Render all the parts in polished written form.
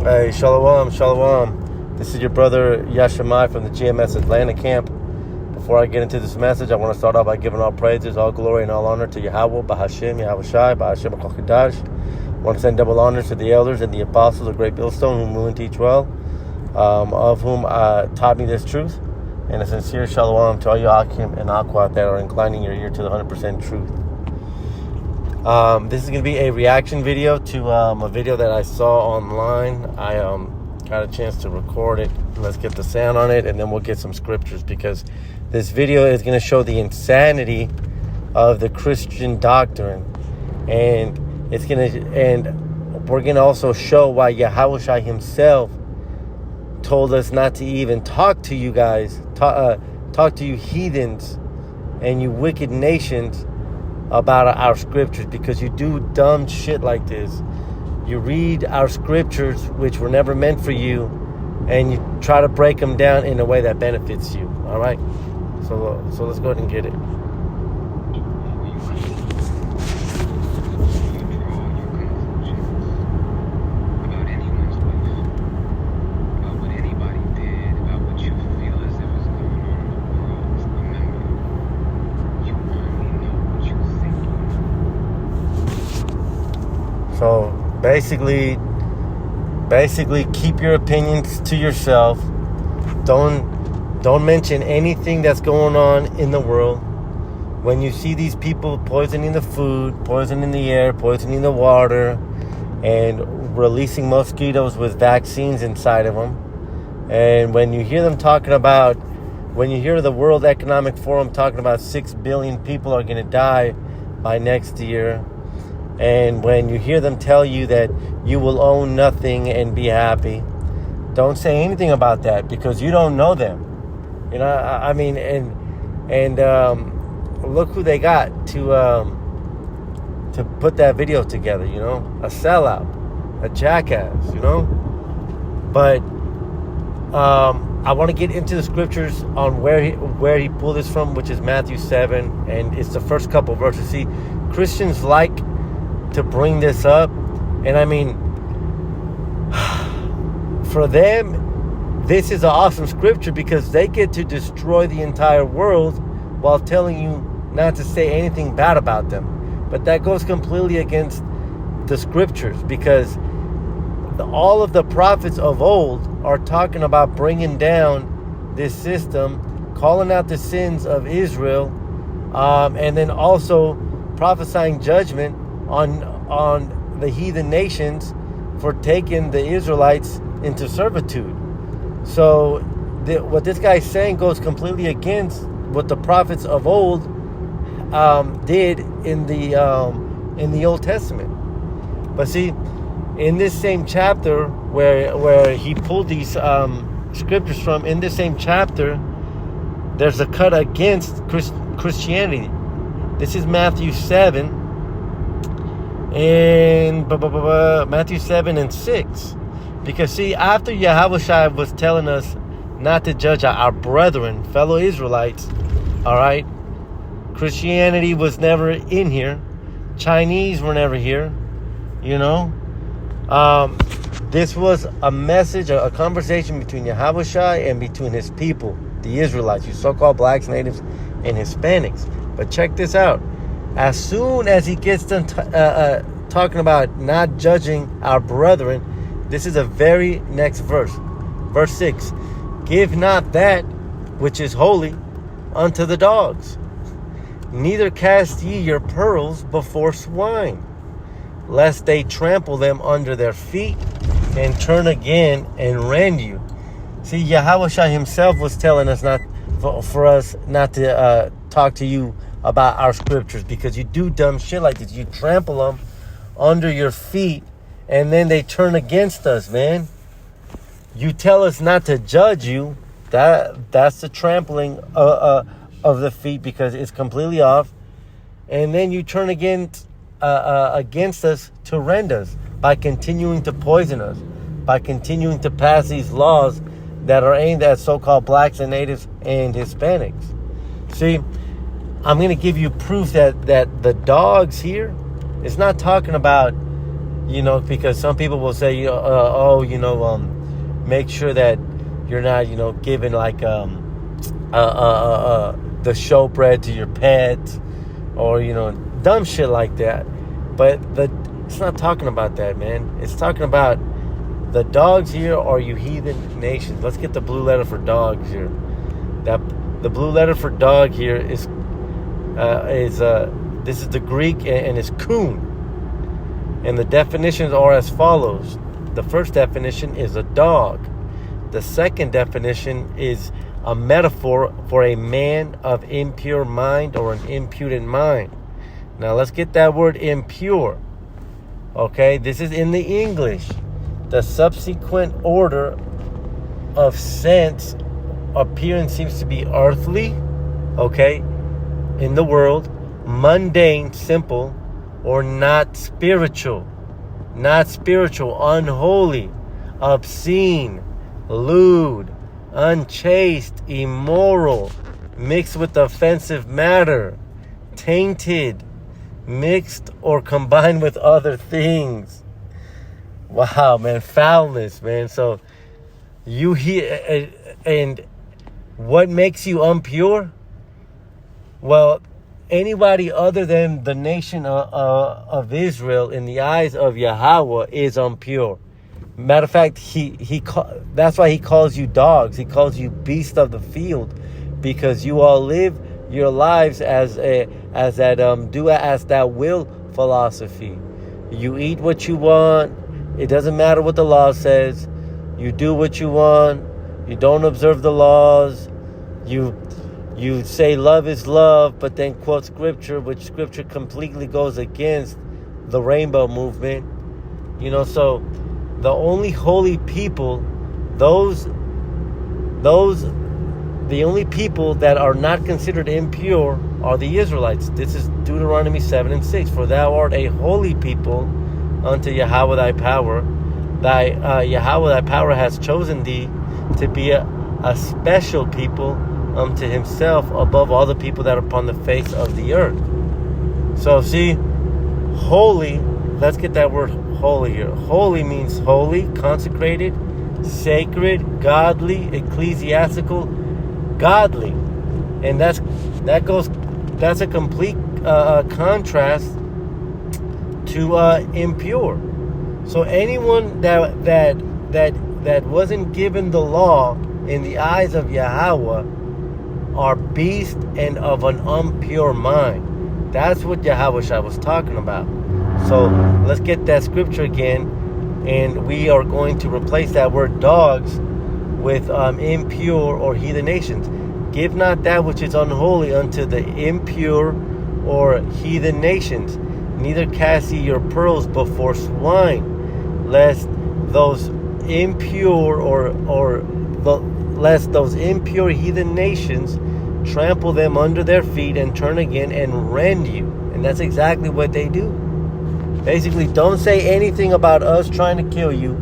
Hey, Shalom, Shalom. This is your brother Yashimai from the GMS Atlanta camp. Before I get into this message, I want to start off by giving all praises, all glory, and all honor to Yahweh, Bahashim, Yahweh Shai, Bahashim HaKodesh. I want to send double honors to the elders and the apostles of Great Millstone, whom will teach well, of whom taught me this truth. And a sincere Shalom to all you Akim and Aquat that are inclining your ear to the 100% truth. This is going to be a reaction video to a video that I saw online. I got a chance to record it. Let's get the sound on it, and then we'll get some scriptures, because this video is going to show the insanity of the Christian doctrine, and we're going to also show why Yahweh himself told us not to even talk to you guys, talk to you heathens and you wicked nations about our scriptures, because you do dumb shit like this. You read our scriptures, which were never meant for you, and you try to break them down in a way that benefits you. All right, so let's go ahead and get it. So basically keep your opinions to yourself. Don't mention anything that's going on in the world. When you see these people poisoning the food, poisoning the air, poisoning the water, and releasing mosquitoes with vaccines inside of them, and when you hear the World Economic Forum talking about 6 billion people are going to die by next year, and when you hear them tell you that you will own nothing and be happy, don't say anything about that, because you don't know them. You know, I mean, and look who they got to put that video together. You know, a sellout, a jackass. You know, but I want to get into the scriptures on where he pulled this from, which is Matthew 7, and it's the first couple verses. See, Christians like to bring this up, and I mean, for them, this is an awesome scripture, because they get to destroy the entire world while telling you not to say anything bad about them. But that goes completely against the scriptures, because all of the prophets of old are talking about bringing down this system, calling out the sins of Israel, and then also prophesying judgment on the heathen nations for taking the Israelites into servitude. So what this guy's saying goes completely against what the prophets of old did in the Old Testament. But see, in this same chapter where he pulled these scriptures from, in this same chapter, there's a cut against Christianity. This is Matthew 7. In Matthew 7 and 6, because see, after Yahweh was telling us not to judge our brethren, fellow Israelites, all right, Christianity was never in here, Chinese were never here, you know. This was a message, a conversation between Yahweh and between his people, the Israelites, you so-called blacks, natives, and Hispanics. But check this out. As soon as he gets done talking about not judging our brethren, this is the very next verse. Verse 6. Give not that which is holy unto the dogs, neither cast ye your pearls before swine, lest they trample them under their feet and turn again and rend you. See, Yahweh himself was telling us not for us not to talk to you about our scriptures, because you do dumb shit like this. You trample them under your feet, and then they turn against us, man. You tell us not to judge you. That's the trampling of the feet, because it's completely off. And then you turn against us to rend us by continuing to poison us, by continuing to pass these laws that are aimed at so-called blacks and natives and Hispanics. See, I'm going to give you proof that the dogs here is not talking about because some people will say, make sure that you're not, giving like the showbread to your pet, or dumb shit like that. But it's not talking about that, man. It's talking about the dogs here are you heathen nations. Let's get the blue letter for dogs here. The blue letter for dog here is this is the Greek, and it's kun. And the definitions are as follows. The first definition is a dog. The second definition is a metaphor for a man of impure mind or an impudent mind. Now let's get that word impure. Okay, this is in the English. The subsequent order of sense appearance seems to be earthly, okay, in the world, mundane, simple, or not spiritual, unholy, obscene, lewd, unchaste, immoral, mixed with offensive matter, tainted, mixed or combined with other things. Wow, man, foulness, man. So you hear, and what makes you impure? Well, anybody other than the nation of Israel in the eyes of Yahweh is impure. Matter of fact, that's why he calls you dogs. He calls you beasts of the field, because you all live your lives as that do as that will philosophy. You eat what you want. It doesn't matter what the law says. You do what you want. You don't observe the laws. You say love is love, but then quote scripture, which scripture completely goes against the rainbow movement. So the only holy people, the only people that are not considered impure are the Israelites. This is Deuteronomy 7:6. For thou art a holy people unto Yahweh thy power. Yahweh thy power has chosen thee to be a special people unto himself above all the people that are upon the face of the earth. So see, holy, let's get that word holy here. Holy means holy, consecrated, sacred, godly, ecclesiastical, godly. And that's a complete contrast to impure. So anyone that wasn't given the law in the eyes of Yahweh are beasts and of an impure mind. That's what Yahweh was talking about. So let's get that scripture again, and we are going to replace that word dogs with impure or heathen nations. Give not that which is unholy unto the impure or heathen nations, neither cast ye your pearls before swine, lest those impure lest those impure heathen nations trample them under their feet and turn again and rend you. And that's exactly what they do. Basically, don't say anything about us trying to kill you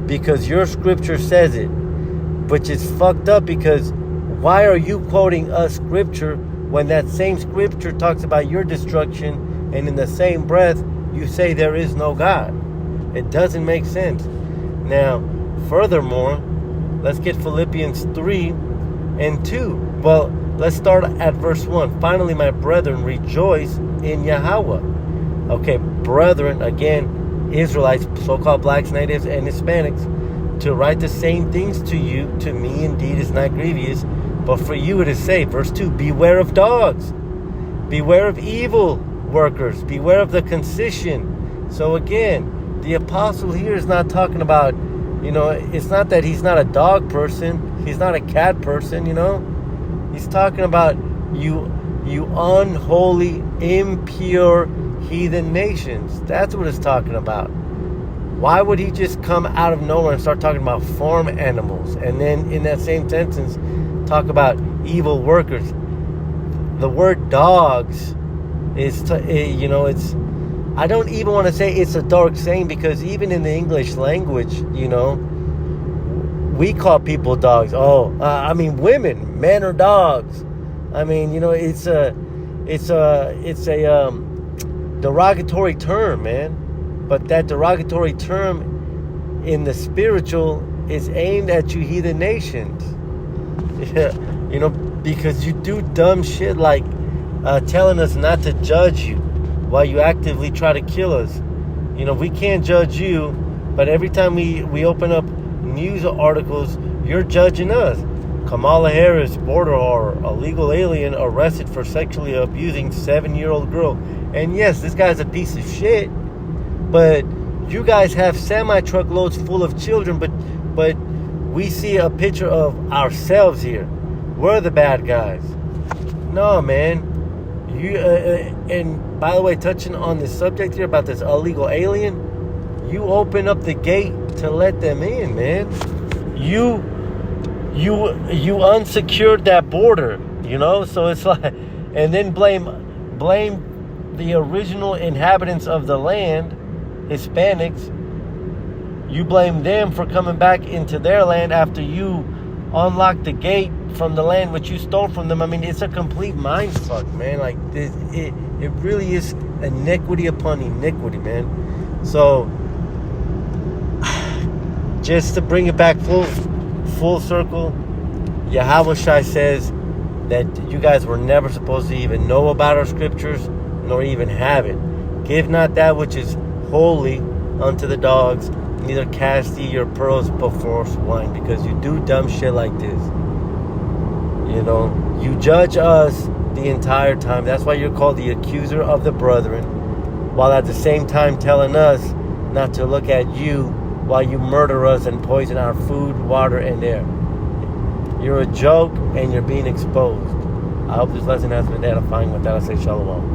because your scripture says it. Which is fucked up, because why are you quoting us scripture when that same scripture talks about your destruction, and in the same breath you say there is no God? It doesn't make sense. Now, furthermore, let's get Philippians 3:2. Well, let's start at verse 1. Finally, my brethren, rejoice in Yahweh. Okay, brethren, again, Israelites, so-called blacks, natives, and Hispanics, to write the same things to you, to me indeed is not grievous, but for you it is safe. Verse 2, beware of dogs, beware of evil workers, beware of the concision. So again, the apostle here is not talking about, it's not that he's not a dog person, he's not a cat person, He's talking about you unholy, impure heathen nations. That's what it's talking about. Why would he just come out of nowhere and start talking about farm animals, and then in that same sentence talk about evil workers? The word dogs is, it's, I don't even want to say it's a dark saying, because even in the English language, we call people dogs. Women, men are dogs. It's a derogatory term, man. But that derogatory term in the spiritual is aimed at you heathen nations. Yeah, because you do dumb shit like telling us not to judge you while you actively try to kill us. We can't judge you, but every time we open up news articles, you're judging us. Kamala Harris, border whore, illegal alien arrested for sexually abusing 7-year-old girl. And yes, this guy's a piece of shit, but you guys have semi-truckloads full of children, but we see a picture of ourselves here. We're the bad guys. No, man. You and by the way, touching on this subject here about this illegal alien, you open up the gate to let them in, man. You unsecured that border, so it's like, and then blame the original inhabitants of the land, Hispanics. You blame them for coming back into their land after you unlocked the gate from the land which you stole from them. I mean, it's a complete mindfuck, man. Like this, it really is iniquity upon iniquity, man. So just to bring it back full circle, Yahushua says that you guys were never supposed to even know about our scriptures, nor even have it. Give not that which is holy unto the dogs, neither cast ye your pearls before swine, because you do dumb shit like this. You judge us the entire time. That's why you're called the accuser of the brethren, while at the same time telling us not to look at you while you murder us and poison our food, water, and air. You're a joke and you're being exposed. I hope this lesson has been edifying. With that, I say shalom.